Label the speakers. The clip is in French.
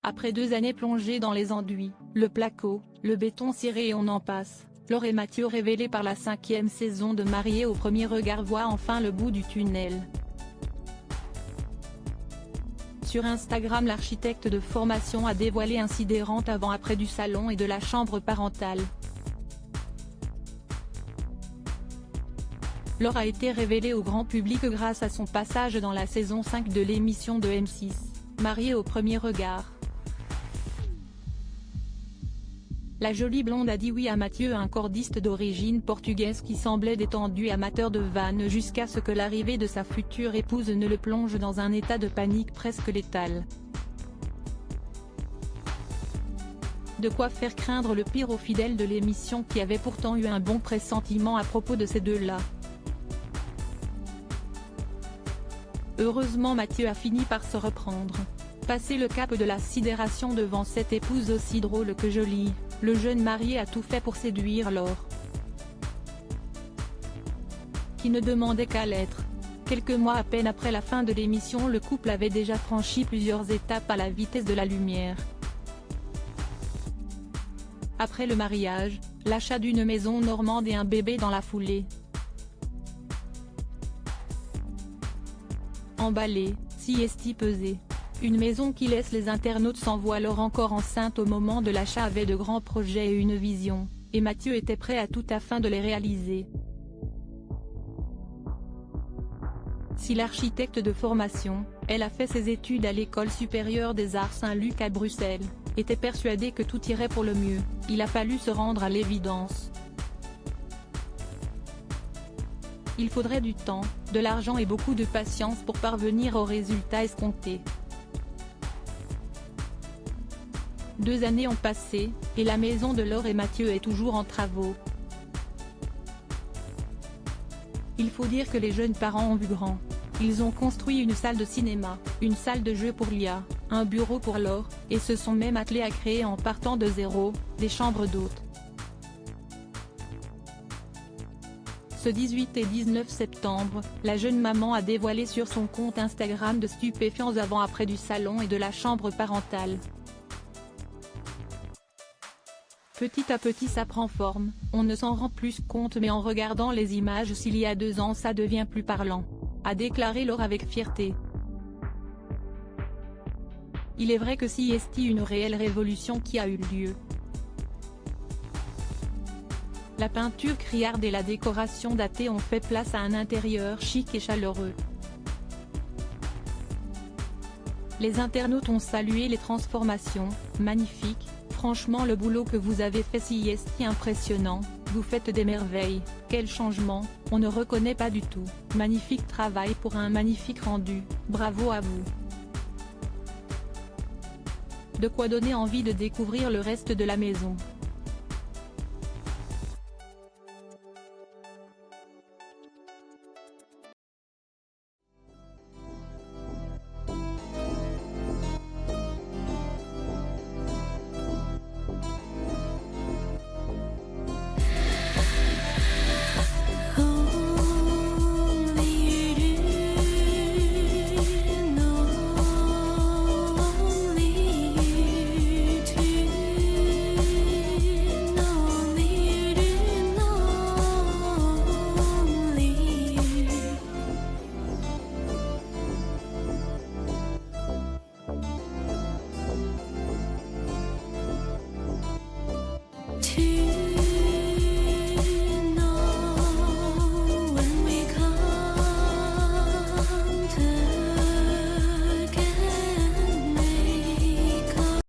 Speaker 1: Après 2 années plongées dans les enduits, le placo, le béton ciré et on en passe, Laure et Mathieu révélés par la 5e saison de Mariés au premier regard voient enfin le bout du tunnel. Sur Instagram, l'architecte de formation a dévoilé un sidérant avant-après du salon et de la chambre parentale. Laure a été révélée au grand public grâce à son passage dans la saison 5 de l'émission de M6, Mariés au premier regard. La jolie blonde a dit oui à Mathieu, un cordiste d'origine portugaise qui semblait détendu et amateur de vannes jusqu'à ce que l'arrivée de sa future épouse ne le plonge dans un état de panique presque létal. De quoi faire craindre le pire aux fidèles de l'émission qui avaient pourtant eu un bon pressentiment à propos de ces deux-là. Heureusement, Mathieu a fini par se reprendre. Passé le cap de la sidération devant cette épouse aussi drôle que jolie, le jeune marié a tout fait pour séduire Laure, qui ne demandait qu'à l'être. Quelques mois à peine après la fin de l'émission, le couple avait déjà franchi plusieurs étapes à la vitesse de la lumière. Après le mariage, l'achat d'une maison normande et un bébé dans la foulée. Emballé, si esti pesé. Une maison qui laisse les internautes sans voix. Laure, encore enceinte au moment de l'achat, avait de grands projets et une vision, et Mathieu était prêt à tout afin de les réaliser. Si l'architecte de formation, elle a fait ses études à l'École supérieure des arts Saint-Luc à Bruxelles, était persuadée que tout irait pour le mieux, il a fallu se rendre à l'évidence. Il faudrait du temps, de l'argent et beaucoup de patience pour parvenir au résultat escompté. 2 années ont passé, et la maison de Laure et Mathieu est toujours en travaux. Il faut dire que les jeunes parents ont vu grand. Ils ont construit une salle de cinéma, une salle de jeu pour Lia, un bureau pour Laure, et se sont même attelés à créer en partant de zéro, des chambres d'hôtes. Ce 18 et 19 septembre, la jeune maman a dévoilé sur son compte Instagram de stupéfiants avant-après du salon et de la chambre parentale. Petit à petit ça prend forme, on ne s'en rend plus compte, mais en regardant les images s'il y a 2 ans ça devient plus parlant, a déclaré Laure avec fierté. Il est vrai que si est une réelle révolution qui a eu lieu. La peinture criarde et la décoration datée ont fait place à un intérieur chic et chaleureux. Les internautes ont salué les transformations, magnifiques. Franchement, le boulot que vous avez fait si est impressionnant, vous faites des merveilles, quel changement, on ne reconnaît pas du tout, magnifique travail pour un magnifique rendu, bravo à vous. De quoi donner envie de découvrir le reste de la maison.